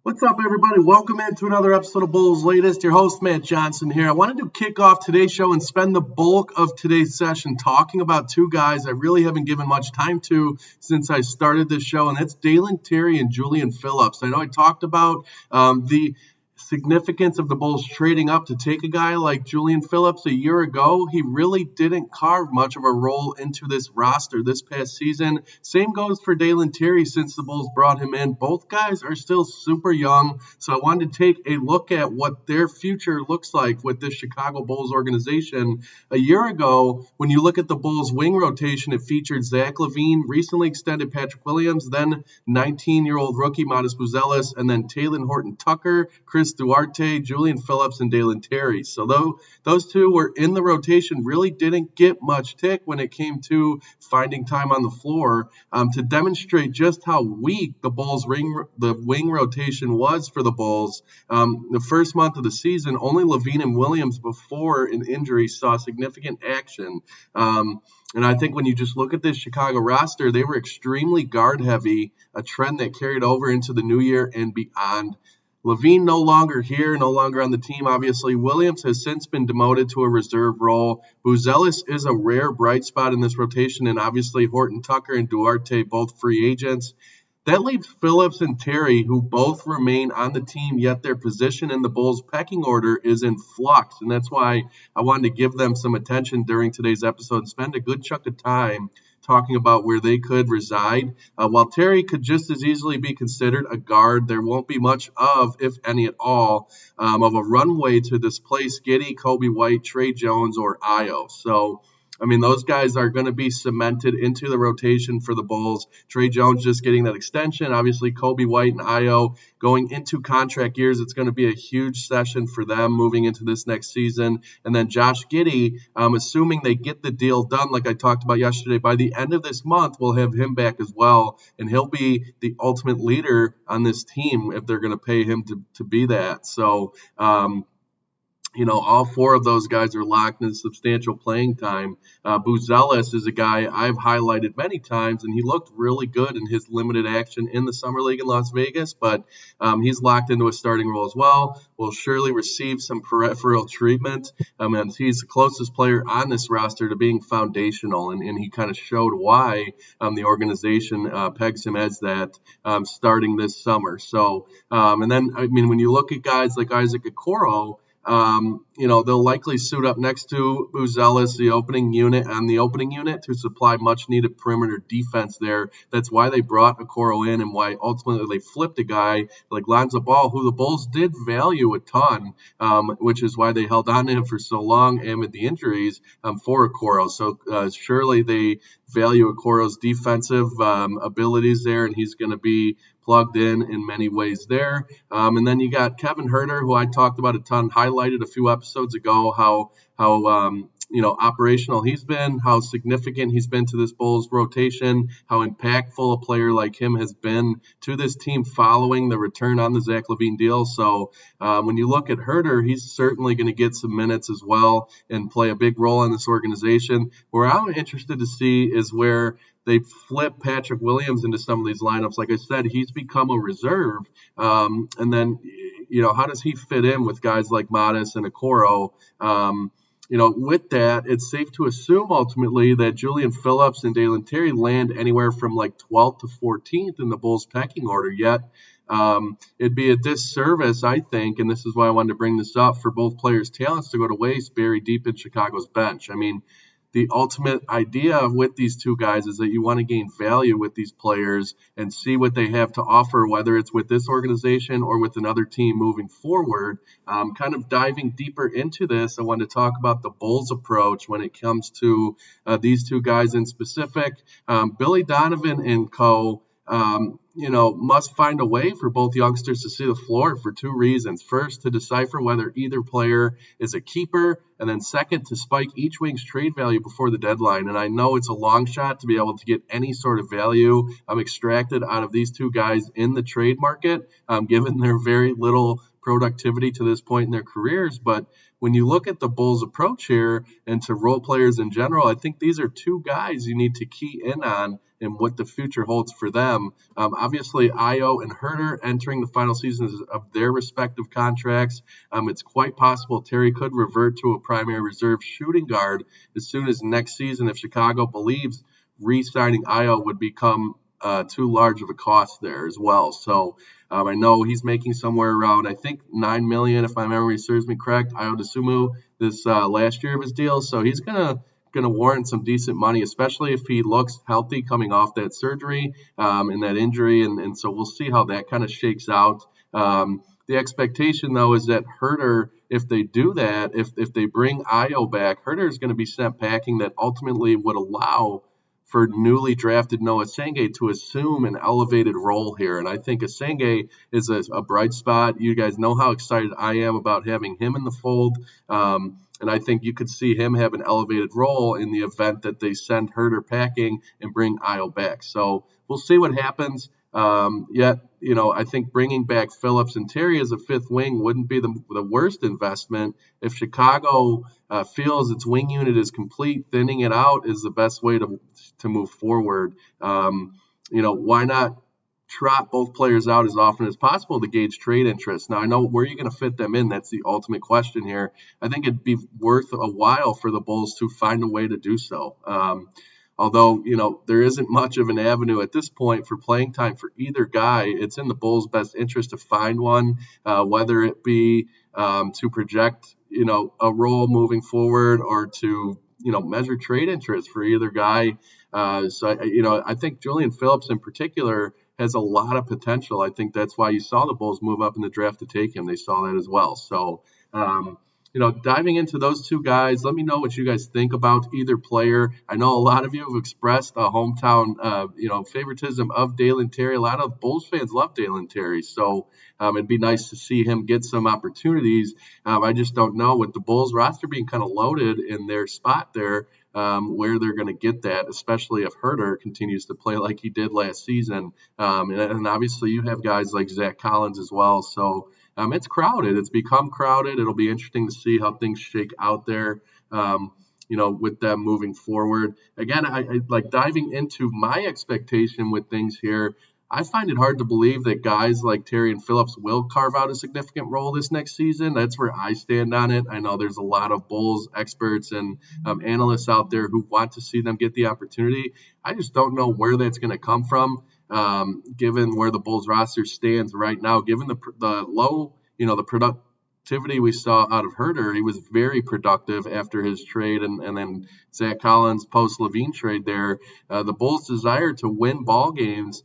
What's up, everybody? Welcome into another episode of Bulls Latest. Your host, Matt Johnson here. I wanted to kick off today's show and spend the bulk of today's session talking about two guys I really haven't given much time to since I started this show, and that's Dalen Terry and Julian Phillips. I know I talked about the significance of the Bulls trading up to take a guy like Julian Phillips a year ago. He really didn't carve much of a role into this roster this past season. Same goes for Dalen Terry since the Bulls brought him in. Both guys are still super young, so I wanted to take a look at what their future looks like with this Chicago Bulls organization. A year ago, when you look at the Bulls wing rotation, it featured Zach LaVine, recently extended Patrick Williams, then 19-year-old rookie Modest Buzelis, and then Talen Horton-Tucker, Chris Duarte, Julian Phillips, and Dalen Terry. So those two were in the rotation, really didn't get much tick when it came to finding time on the floor. To demonstrate just how weak the wing rotation was for the Bulls, the first month of the season, only LaVine and Williams before an injury saw significant action. And I think when you just look at this Chicago roster, they were extremely guard heavy, a trend that carried over into the new year and beyond. LaVine no longer here, no longer on the team, obviously. Williams has since been demoted to a reserve role. Buzelis is a rare bright spot in this rotation, and obviously Horton-Tucker and Duarte, both free agents. That leaves Phillips and Terry, who both remain on the team, yet their position in the Bulls' pecking order is in flux. And that's why I wanted to give them some attention during today's episode and spend a good chunk of time talking about where they could reside. While Terry could just as easily be considered a guard, there won't be much of, if any at all, of a runway to displace Giddey, Kobe White, Trey Jones, or Ayo. So, I mean, those guys are going to be cemented into the rotation for the Bulls. Trey Jones just getting that extension. Obviously, Kobe White and Ayo going into contract years. It's going to be a huge session for them moving into this next season. And then Josh Giddey, assuming they get the deal done, like I talked about yesterday, by the end of this month, we'll have him back as well. And he'll be the ultimate leader on this team if they're going to pay him to be that. So, all four of those guys are locked in substantial playing time. Buzelis is a guy I've highlighted many times, and he looked really good in his limited action in the Summer League in Las Vegas, but he's locked into a starting role as well. Will surely receive some peripheral treatment, and he's the closest player on this roster to being foundational, and he kind of showed why the organization pegs him as that starting this summer. So, and then, I mean, when you look at guys like Isaac Okoro, they'll likely suit up next to Buzelis, the opening unit, to supply much-needed perimeter defense there. That's why they brought Okoro in and why ultimately they flipped a guy like Lonzo Ball, who the Bulls did value a ton, which is why they held on to him for so long and with the injuries for Okoro. So surely they value Okoro's defensive abilities there, and he's going to be plugged in many ways there. And then you got Kevin Huerter, who I talked about a ton, highlighted a few episodes ago how operational he's been, how significant he's been to this Bulls rotation, how impactful a player like him has been to this team following the return on the Zach LaVine deal. So when you look at Huerter, he's certainly going to get some minutes as well and play a big role in this organization. Where I'm interested to see is where they flip Patrick Williams into some of these lineups. Like I said, he's become a reserve. And then, how does he fit in with guys like Modest and Okoro? With that, it's safe to assume ultimately that Julian Phillips and Dalen Terry land anywhere from like 12th to 14th in the Bulls pecking order. Yet it'd be a disservice, I think, and this is why I wanted to bring this up, for both players' talents to go to waste buried deep in Chicago's bench. I mean, the ultimate idea with these two guys is that you want to gain value with these players and see what they have to offer, whether it's with this organization or with another team moving forward. Kind of diving deeper into this, I want to talk about the Bulls' approach when it comes to these two guys in specific. Billy Donovan and co. Must find a way for both youngsters to see the floor for two reasons. First, to decipher whether either player is a keeper, and then second, to spike each wing's trade value before the deadline. And I know it's a long shot to be able to get any sort of value extracted out of these two guys in the trade market, given their very little productivity to this point in their careers. But when you look at the Bulls' approach here and to role players in general, I think these are two guys you need to key in on and what the future holds for them. Obviously, Io and Herter entering the final seasons of their respective contracts. It's quite possible Terry could revert to a primary reserve shooting guard as soon as next season if Chicago believes re-signing Io would become too large of a cost there as well. So I know he's making somewhere around, I think, $9 million, if my memory serves me correct, Io DeSumo, this last year of his deal. So he's gonna warrant some decent money, especially if he looks healthy coming off that surgery and that injury. And so we'll see how that kind of shakes out. The expectation, though, is that Herter, if they do that, if they bring Io back, Herter is going to be sent packing. That ultimately would allow for newly drafted Noah Senge to assume an elevated role here. And I think Senge is a bright spot. You guys know how excited I am about having him in the fold. And I think you could see him have an elevated role in the event that they send Herter packing and bring Io back. So we'll see what happens. Yet, I think bringing back Phillips and Terry as a fifth wing wouldn't be the worst investment. If Chicago feels its wing unit is complete, thinning it out is the best way to move forward. Why not trot both players out as often as possible to gauge trade interest? Now, I know where you're going to fit them in. That's the ultimate question here. I think it'd be worth a while for the Bulls to find a way to do so. Although, there isn't much of an avenue at this point for playing time for either guy. It's in the Bulls' best interest to find one, whether it be to project, a role moving forward or to, measure trade interest for either guy. I think Julian Phillips in particular has a lot of potential. I think that's why you saw the Bulls move up in the draft to take him. They saw that as well. So, diving into those two guys, let me know what you guys think about either player. I know a lot of you have expressed a hometown, favoritism of Dalen Terry. A lot of Bulls fans love Dalen Terry, so it'd be nice to see him get some opportunities. I just don't know, with the Bulls roster being kind of loaded in their spot there, where they're going to get that, especially if Herter continues to play like he did last season. And obviously you have guys like Zach Collins as well, so it's crowded. It's become crowded. It'll be interesting to see how things shake out there, with them moving forward. Again, I like diving into my expectation with things here. I find it hard to believe that guys like Terry and Phillips will carve out a significant role this next season. That's where I stand on it. I know there's a lot of Bulls experts and analysts out there who want to see them get the opportunity. I just don't know where that's going to come from. Given where the Bulls roster stands right now, given the low, the productivity we saw out of Herter, he was very productive after his trade, and then Zach Collins post-Levine trade there. The Bulls' desire to win ball games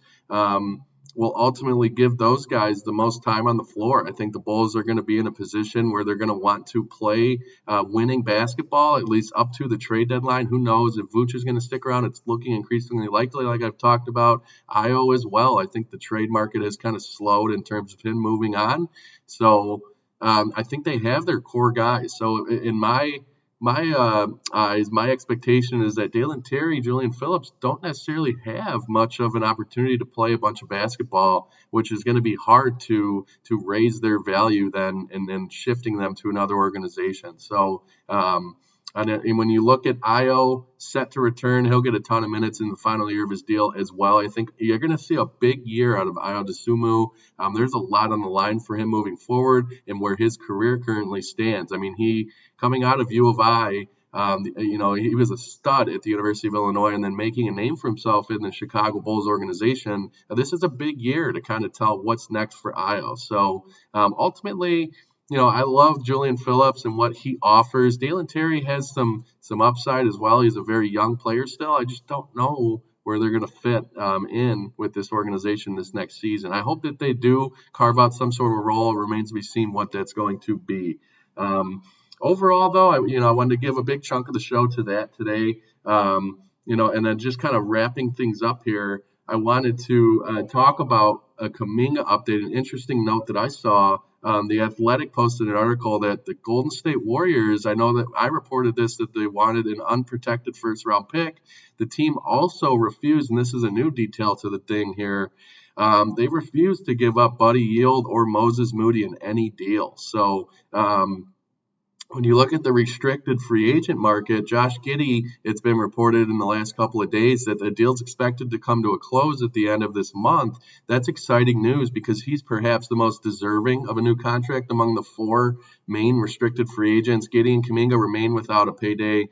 will ultimately give those guys the most time on the floor. I think the Bulls are going to be in a position where they're going to want to play winning basketball, at least up to the trade deadline. Who knows if Vooch is going to stick around? It's looking increasingly likely, like I've talked about. Io as well. I think the trade market has kind of slowed in terms of him moving on. So I think they have their core guys. So in my eyes, my expectation is that Dalen Terry, Julian Phillips don't necessarily have much of an opportunity to play a bunch of basketball, which is going to be hard to raise their value then and then shifting them to another organization. So and when you look at Io set to return, he'll get a ton of minutes in the final year of his deal as well. I think you're going to see a big year out of Io DeSumo. There's a lot on the line for him moving forward and where his career currently stands. I mean, he coming out of U of I, he was a stud at the University of Illinois and then making a name for himself in the Chicago Bulls organization. This is a big year to kind of tell what's next for Io. So ultimately, I love Julian Phillips and what he offers. Dalen Terry has some upside as well. He's a very young player still. I just don't know where they're going to fit in with this organization this next season. I hope that they do carve out some sort of role. It remains to be seen what that's going to be. Overall, though, I wanted to give a big chunk of the show to that today. And then just kind of wrapping things up here, I wanted to talk about a Kuminga update, an interesting note that I saw. The Athletic posted an article that the Golden State Warriors, I know that I reported this, that they wanted an unprotected first-round pick. The team also refused, and this is a new detail to the thing here, they refused to give up Buddy Yield or Moses Moody in any deal. So when you look at the restricted free agent market, Josh Giddey, it's been reported in the last couple of days that the deal's expected to come to a close at the end of this month. That's exciting news because he's perhaps the most deserving of a new contract among the four main restricted free agents. Giddey and Kuminga remain without a payday.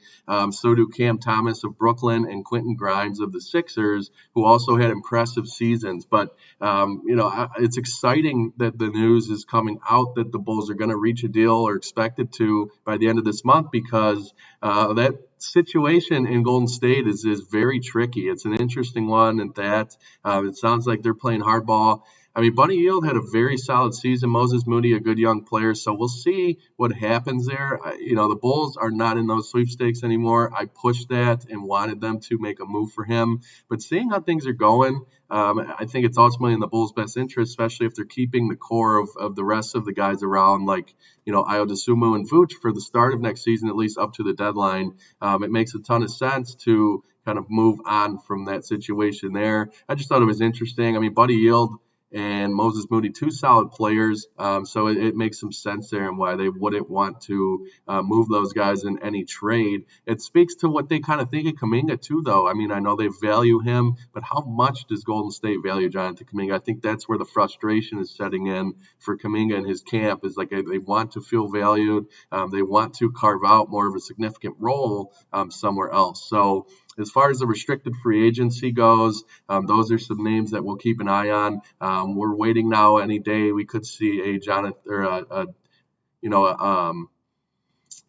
So do Cam Thomas of Brooklyn and Quentin Grimes of the Sixers, who also had impressive seasons. But it's exciting that the news is coming out that the Bulls are going to reach a deal or expected to by the end of this month, because that situation in Golden State is very tricky. It's an interesting one, and that it sounds like they're playing hardball. I mean, Buddy Hield had a very solid season. Moses Moody, a good young player. So we'll see what happens there. The Bulls are not in those sweepstakes anymore. I pushed that and wanted them to make a move for him. But seeing how things are going, I think it's ultimately in the Bulls' best interest, especially if they're keeping the core of the rest of the guys around, like, Ayo Dosunmu and Vooch for the start of next season, at least up to the deadline. It makes a ton of sense to kind of move on from that situation there. I just thought it was interesting. I mean, Buddy Hield and Moses Moody, two solid players. So it makes some sense there and why they wouldn't want to move those guys in any trade. It speaks to what they kind of think of Kuminga too, though. I mean, I know they value him, but how much does Golden State value Jonathan Kuminga? I think that's where the frustration is setting in for Kuminga and his camp, is like they want to feel valued. They want to carve out more of a significant role somewhere else. So as far as the restricted free agency goes, those are some names that we'll keep an eye on. We're waiting now. Any day we could see a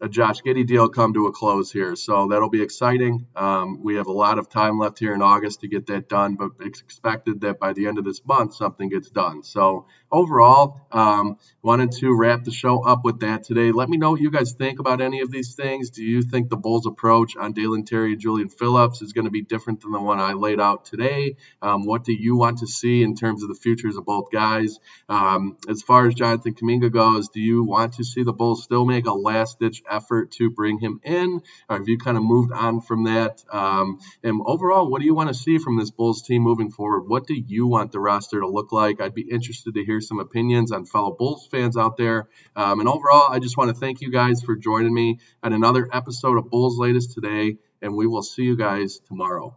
Josh Giddey deal come to a close here. So that'll be exciting. We have a lot of time left here in August to get that done, but it's expected that by the end of this month, something gets done. So overall, wanted to wrap the show up with that today. Let me know what you guys think about any of these things. Do you think the Bulls' approach on Dalen Terry and Julian Phillips is going to be different than the one I laid out today? What do you want to see in terms of the futures of both guys? As far as Jonathan Kuminga goes, do you want to see the Bulls still make a last-ditch effort to bring him in, or have you kind of moved on from that? And overall, what do you want to see from this Bulls team moving forward? What do you want the roster to look like? I'd be interested to hear some opinions on fellow Bulls fans out there. And overall, I just want to thank you guys for joining me on another episode of Bulls Latest today, and we will see you guys tomorrow.